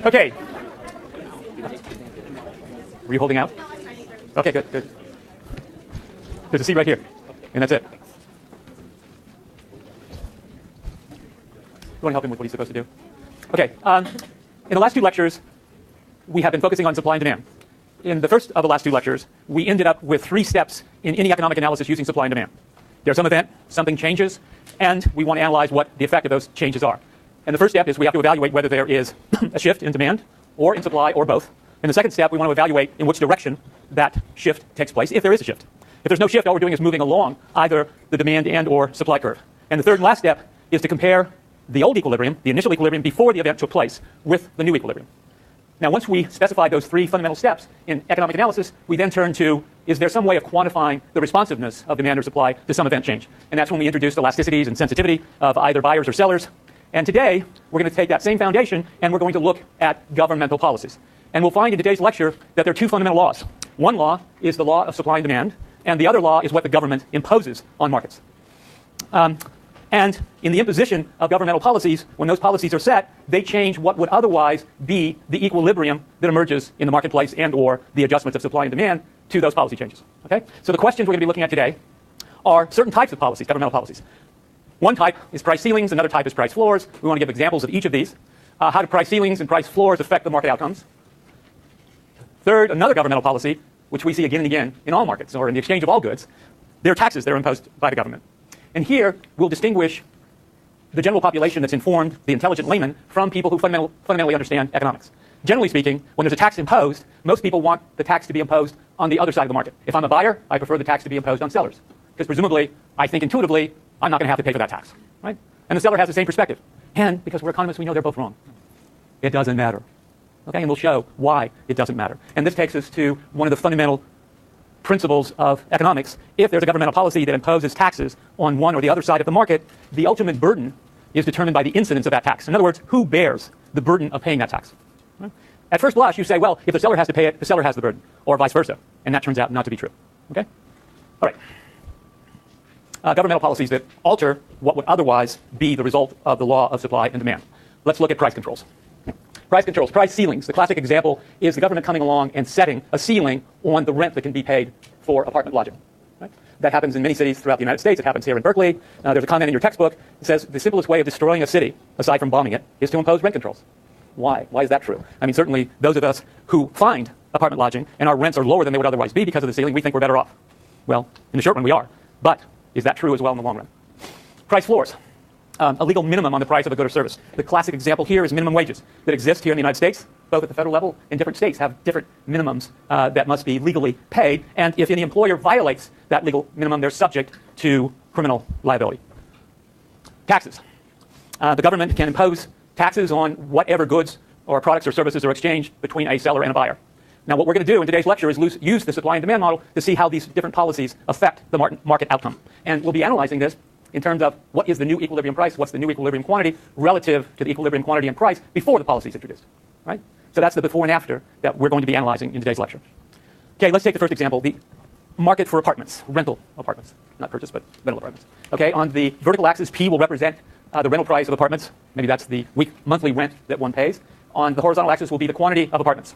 Okay. Were you holding out? Okay, good, good. There's a seat right here, and that's it. You want to help him with what he's supposed to do? Okay. In the last two lectures, we have been focusing on supply and demand. In the first of the last two lectures, we ended up with 3 steps in any economic analysis using supply and demand. There's some event, something changes, and we want to analyze what the effect of those changes are. And the first step is we have to evaluate whether there is a shift in demand or in supply or both. In the second step, we want to evaluate in which direction that shift takes place, if there is a shift. If there's no shift, all we're doing is moving along either the demand and or supply curve. And the third and last step is to compare the old equilibrium, the initial equilibrium before the event took place, with the new equilibrium. Now, once we specify those 3 fundamental steps in economic analysis, we then turn to, is there some way of quantifying the responsiveness of demand or supply to some event change? And that's when we introduce elasticities and sensitivity of either buyers or sellers. And today, we're going to take that same foundation and we're going to look at governmental policies. And we'll find in today's lecture that there are 2 fundamental laws. One law is the law of supply and demand, and the other law is what the government imposes on markets. And in the imposition of governmental policies, when those policies are set, they change what would otherwise be the equilibrium that emerges in the marketplace and or the adjustments of supply and demand to those policy changes. Okay? So the questions we're going to be looking at today are certain types of policies, governmental policies. One type is price ceilings, another type is price floors. We want to give examples of each of these. How do price ceilings and price floors affect the market outcomes? Third, another governmental policy, which we see again and again in all markets or in the exchange of all goods, there are taxes that are imposed by the government. And here, we'll distinguish the general population that's informed, the intelligent layman, from people who fundamentally understand economics. Generally speaking, when there's a tax imposed, most people want the tax to be imposed on the other side of the market. If I'm a buyer, I prefer the tax to be imposed on sellers. Because presumably, I think intuitively, I'm not going to have to pay for that tax. Right? And the seller has the same perspective. And because we're economists, we know they're both wrong. It doesn't matter. Okay? And we'll show why it doesn't matter. And this takes us to one of the fundamental principles of economics. If there's a governmental policy that imposes taxes on one or the other side of the market, the ultimate burden is determined by the incidence of that tax. In other words, who bears the burden of paying that tax? Right? At first blush, you say, well, if the seller has to pay it, the seller has the burden, or vice versa. And that turns out not to be true. Okay? All right. Governmental policies that alter what would otherwise be the result of the law of supply and demand. Let's look at price controls. Price controls, price ceilings. The classic example is the government coming along and setting a ceiling on the rent that can be paid for apartment lodging. Right? That happens in many cities throughout the United States. It happens here in Berkeley. There's a comment in your textbook that says the simplest way of destroying a city, aside from bombing it, is to impose rent controls. Why? Why is that true? I mean, certainly those of us who find apartment lodging and our rents are lower than they would otherwise be because of the ceiling, we think we're better off. Well, in the short run, we are. But is that true as well in the long run? Price floors. A legal minimum on the price of a good or service. The classic example here is minimum wages that exist here in the United States, both at the federal level and different states have different minimums that must be legally paid. And if any employer violates that legal minimum, they're subject to criminal liability. Taxes. The government can impose taxes on whatever goods or products or services are exchanged between a seller and a buyer. Now, what we're going to do in today's lecture is use the supply and demand model to see how these different policies affect the market outcome. And we'll be analyzing this in terms of what is the new equilibrium price, what's the new equilibrium quantity relative to the equilibrium quantity and price before the policy is introduced. Right? So that's the before and after that we're going to be analyzing in today's lecture. Okay, let's take the first example, the market for apartments, rental apartments, not purchase, but rental apartments. Okay, on the vertical axis, P will represent the rental price of apartments. Maybe that's the monthly rent that one pays. On the horizontal axis will be the quantity of apartments.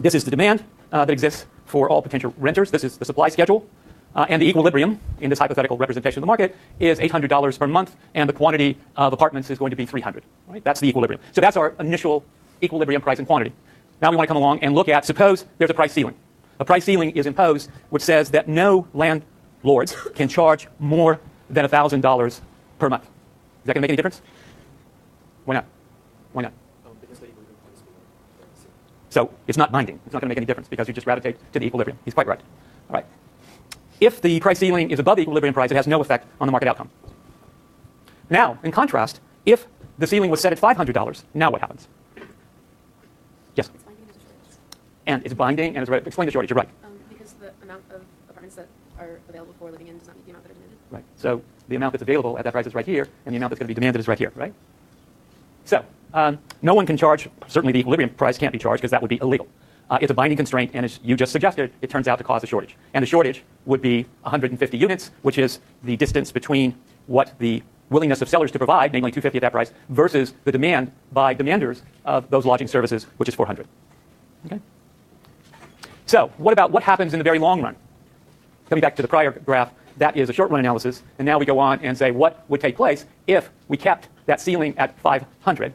This is the demand that exists for all potential renters. This is the supply schedule. And the equilibrium in this hypothetical representation of the market is $800 per month, and the quantity of apartments is going to be 300. Right? That's the equilibrium. So that's our initial equilibrium price and quantity. Now we want to come along and look at, suppose there's a price ceiling. A price ceiling is imposed which says that no landlords can charge more than $1,000 per month. Is that going to make any difference? Why not? Why not? So it's not binding. It's not going to make any difference because you just gravitate to the equilibrium. He's quite right. All right. If the price ceiling is above the equilibrium price, it has no effect on the market outcome. Now, in contrast, if the ceiling was set at $500, now what happens? Yes? It's binding and there's a shortage. And it's binding and it's right. Explain the shortage. You're right. Because the amount of apartments that are available for living in does not meet the amount that are demanded. Right. So the amount that's available at that price is right here, and the amount that's going to be demanded is right here, right? So no one can charge, certainly the equilibrium price can't be charged because that would be illegal. It's a binding constraint, and as you just suggested, it turns out to cause a shortage. And the shortage would be 150 units, which is the distance between what the willingness of sellers to provide, namely $250 at that price, versus the demand by demanders of those lodging services, which is $400. Okay? So what happens in the very long run? Coming back to the prior graph, that is a short-run analysis, and now we go on and say what would take place if we kept that ceiling at 500.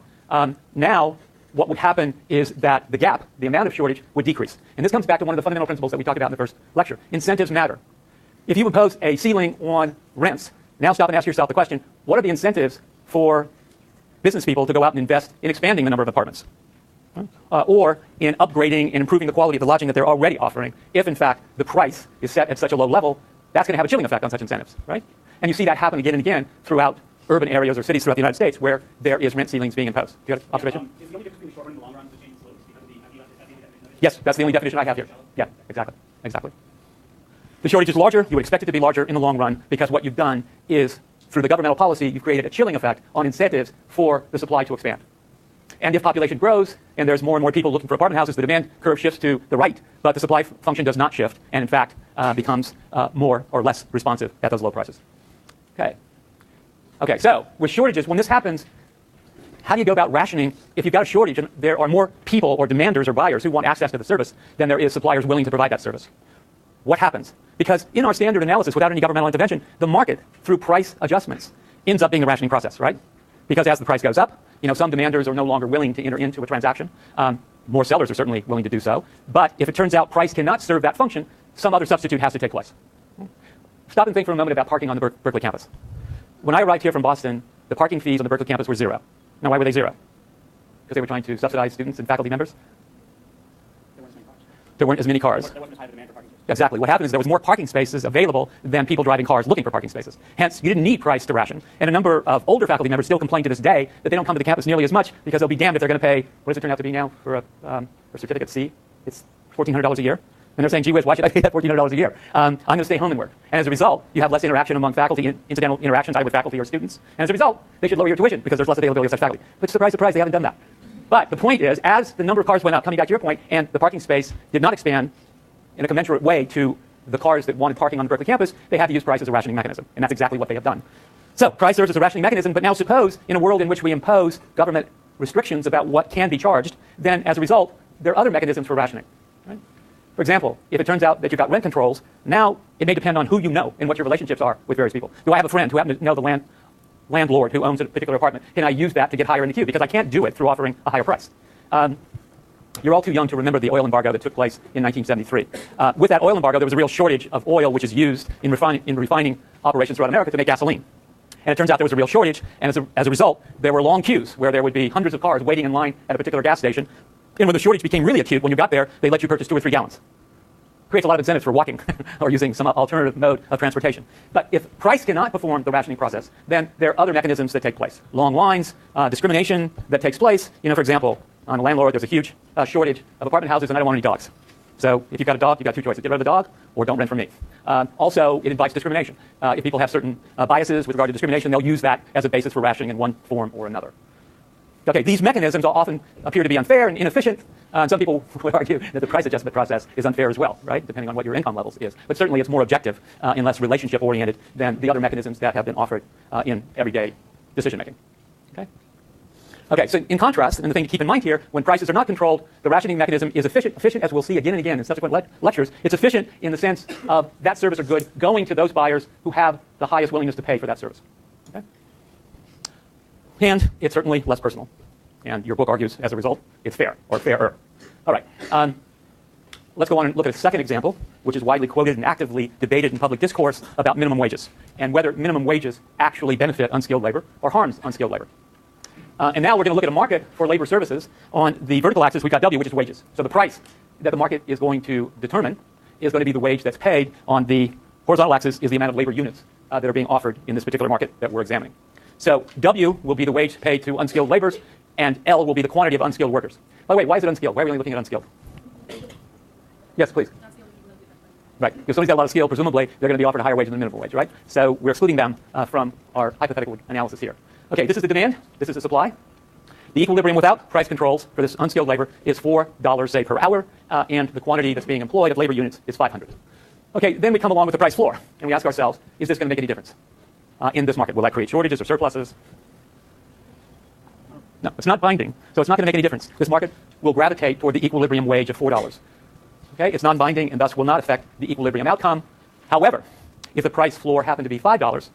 Now, what would happen is that the gap, the amount of shortage, would decrease. And this comes back to one of the fundamental principles that we talked about in the first lecture. Incentives matter. If you impose a ceiling on rents, now stop and ask yourself the question, what are the incentives for business people to go out and invest in expanding the number of apartments? Or in upgrading and improving the quality of the lodging that they're already offering, if in fact the price is set at such a low level, that's going to have a chilling effect on such incentives, right? And you see that happen again and again throughout urban areas or cities throughout the United States where there is rent ceilings being imposed. Do you have an observation? Is the only difference between the short run and the long run the changing slopes because of the definition? Yes, that's the only definition I have here. Yeah, exactly. The shortage is larger. You would expect it to be larger in the long run because what you've done is, through the governmental policy, you've created a chilling effect on incentives for the supply to expand. And if population grows and there's more and more people looking for apartment houses, the demand curve shifts to the right, but the supply function does not shift and, in fact, becomes more or less responsive at those low prices. Okay, so with shortages, when this happens, how do you go about rationing if you've got a shortage and there are more people or demanders or buyers who want access to the service than there is suppliers willing to provide that service? What happens? Because in our standard analysis, without any governmental intervention, the market, through price adjustments, ends up being the rationing process, right? Because as the price goes up, some demanders are no longer willing to enter into a transaction. More sellers are certainly willing to do so. But if it turns out price cannot serve that function, some other substitute has to take place. Stop and think for a moment about parking on the Berkeley campus. When I arrived here from Boston, the parking fees on the Berkeley campus were $0. Now, why were they $0? Because they were trying to subsidize students and faculty members? There weren't as many cars. There wasn't as high demand for parking spaces. Exactly. What happened is there was more parking spaces available than people driving cars looking for parking spaces. Hence, you didn't need price to ration. And a number of older faculty members still complain to this day that they don't come to the campus nearly as much because they'll be damned if they're going to pay, what does it turn out to be now for a certificate C? It's $1,400 a year. And they're saying, gee whiz, why should I pay that $1,400 a year? I'm going to stay home and work. And as a result, you have less interaction among faculty, incidental interactions either with faculty or students. And as a result, they should lower your tuition because there's less availability of such faculty. But surprise, surprise, they haven't done that. But the point is, as the number of cars went up, coming back to your point, and the parking space did not expand in a commensurate way to the cars that wanted parking on the Berkeley campus, they had to use price as a rationing mechanism. And that's exactly what they have done. So price serves as a rationing mechanism, but now suppose in a world in which we impose government restrictions about what can be charged, then as a result, there are other mechanisms for rationing. Right? For example, if it turns out that you've got rent controls, now it may depend on who you know and what your relationships are with various people. Do I have a friend who happens to know the landlord who owns a particular apartment? Can I use that to get higher in the queue? Because I can't do it through offering a higher price. You're all too young to remember the oil embargo that took place in 1973. With that oil embargo, there was a real shortage of oil, which is used in refining operations throughout America to make gasoline. And it turns out there was a real shortage, and as a result, there were long queues where there would be hundreds of cars waiting in line at a particular gas station. And when the shortage became really acute, when you got there, they let you purchase 2 or 3 gallons. Creates a lot of incentives for walking or using some alternative mode of transportation. But if price cannot perform the rationing process, then there are other mechanisms that take place. Long lines, discrimination that takes place. For example, I'm a landlord, there's a huge shortage of apartment houses, and I don't want any dogs. So if you've got a dog, you've got 2 choices. Get rid of the dog or don't rent from me. Also, it invites discrimination. If people have certain biases with regard to discrimination, they'll use that as a basis for rationing in one form or another. Okay, these mechanisms often appear to be unfair and inefficient. And some people would argue that the price adjustment process is unfair as well, right, depending on what your income levels is. But certainly it's more objective and less relationship-oriented than the other mechanisms that have been offered in everyday decision-making. Okay, so in contrast, and the thing to keep in mind here, when prices are not controlled, the rationing mechanism is efficient, as we'll see again and again in subsequent lectures. It's efficient in the sense of that service or good going to those buyers who have the highest willingness to pay for that service. Okay? And it's certainly less personal. And your book argues, as a result, it's fair, or fairer. All right. Let's go on and look at a second example, which is widely quoted and actively debated in public discourse about minimum wages, and whether minimum wages actually benefit unskilled labor or harms unskilled labor. And now we're going to look at a market for labor services. On the vertical axis, we've got W, which is wages. So the price that the market is going to determine is going to be the wage that's paid. On the horizontal axis is the amount of labor units that are being offered in this particular market that we're examining. So W will be the wage paid to unskilled laborers, and L will be the quantity of unskilled workers. By the way, why is it unskilled? Why are we only looking at unskilled? Yes, please. Right, if somebody's got a lot of skill, presumably they're going to be offered a higher wage than the minimum wage, right? So we're excluding them from our hypothetical analysis here. Okay, this is the demand, this is the supply. The equilibrium without price controls for this unskilled labor is $4, say, per hour, and the quantity that's being employed of labor units is 500. Okay, then we come along with the price floor, and we ask ourselves, is this going to make any difference? in this market. Will that create shortages or surpluses? No, it's not binding, so it's not going to make any difference. This market will gravitate toward the equilibrium wage of $4. Okay? It's non-binding and thus will not affect the equilibrium outcome. However, if the price floor happened to be $5,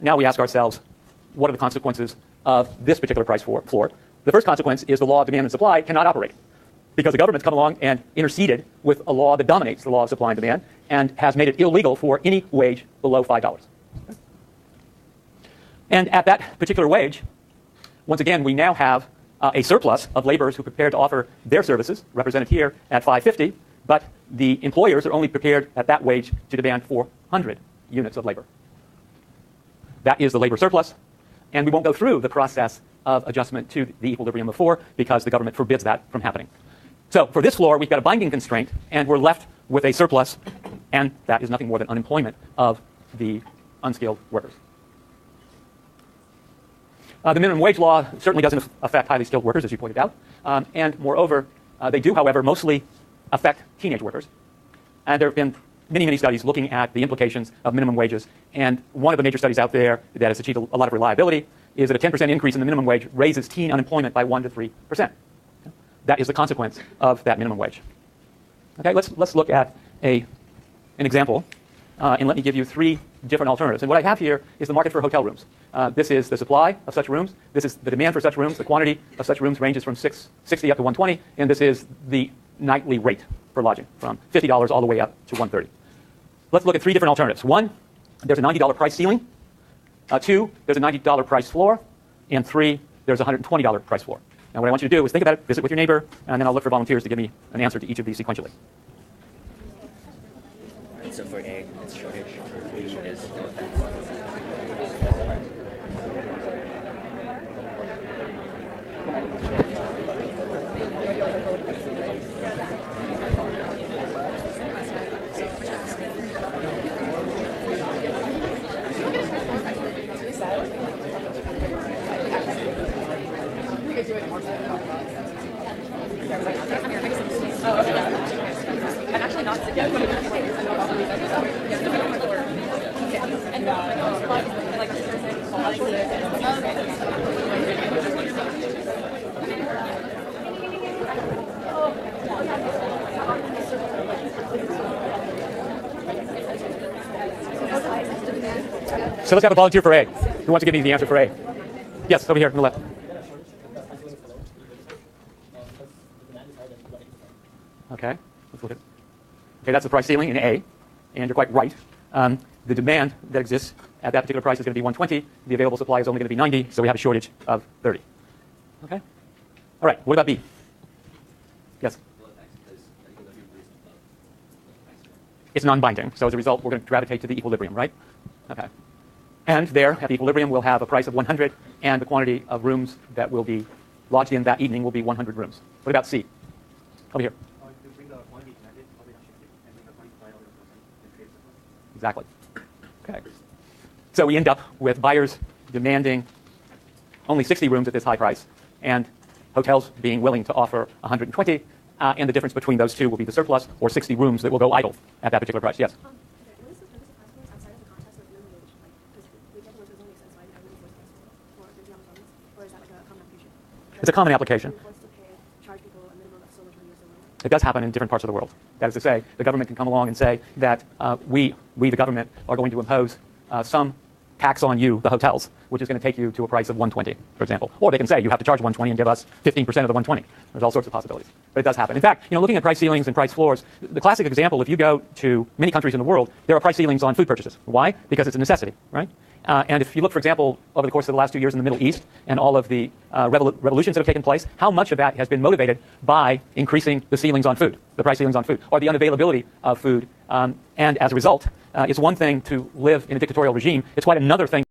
now we ask ourselves, what are the consequences of this particular price floor? The first consequence is the law of demand and supply cannot operate because the government's come along and interceded with a law that dominates the law of supply and demand and has made it illegal for any wage below $5. And at that particular wage, once again, we now have a surplus of laborers who are prepared to offer their services, represented here at $5.50, but the employers are only prepared at that wage to demand 400 units of labor. That is the labor surplus, and we won't go through the process of adjustment to the equilibrium of 4 because the government forbids that from happening. So for this floor, we've got a binding constraint, and we're left with a surplus, and that is nothing more than unemployment of the unskilled workers. The minimum wage law certainly doesn't affect highly skilled workers, as you pointed out, and moreover, they do, however, mostly affect teenage workers. And there have been many, many studies looking at the implications of minimum wages, and one of the major studies out there that has achieved a lot of reliability is that a 10% increase in the minimum wage raises teen unemployment by 1 to 3%. That is the consequence of that minimum wage. Okay, let's look at an example, and let me give you 3 different alternatives. And what I have here is the market for hotel rooms. This is the supply of such rooms. This is the demand for such rooms. The quantity of such rooms ranges from 60 up to 120, and this is the nightly rate for lodging, from $50 all the way up to $130. Let's look at 3 different alternatives. 1, there's a $90 price ceiling. 2, there's a $90 price floor. And 3, there's a $120 price floor. Now what I want you to do is think about it, visit with your neighbor, and then I'll look for volunteers to give me an answer to each of these sequentially. So for A, it's shortage. For B, is no effect. I'm actually not So let's have a volunteer for A. Who wants to give me the answer for A? Yes, over here on the left. Okay, let's look at it. Okay, that's the price ceiling in A, and you're quite right. The demand that exists at that particular price is going to be 120. The available supply is only going to be 90, so we have a shortage of 30. Okay? All right, what about B? Yes? It's non-binding, so as a result, we're going to gravitate to the equilibrium, right? Okay. And there, at the equilibrium, we'll have a price of 100, and the quantity of rooms that will be lodged in that evening will be 100 rooms. What about C? Over here. Exactly. Okay. So we end up with buyers demanding only 60 rooms at this high price, and hotels being willing to offer 120, and the difference between those two will be the surplus, or 60 rooms that will go idle at that particular price. Yes? What is the purpose of price floors outside of the context of minimum wage? Because we get ones that only exist by government forced price floor, or there's no bonus, or is that like a common application? It's a common application. Forced to pay, charge people a minimum of so much money or so much. It does happen in different parts of the world. That is to say, the government can come along and say that we, the government, are going to impose some tax on you, the hotels, which is going to take you to a price of 120, for example. Or they can say you have to charge 120 and give us 15% of the 120. There's all sorts of possibilities. But it does happen. In fact, looking at price ceilings and price floors, the classic example, if you go to many countries in the world, there are price ceilings on food purchases. Why? Because it's a necessity, right? And if you look, for example, over the course of the last 2 years in the Middle East and all of the revolutions that have taken place, how much of that has been motivated by increasing the ceilings on food, the price ceilings on food, or the unavailability of food. And as a result, it's one thing to live in a dictatorial regime. It's quite another thing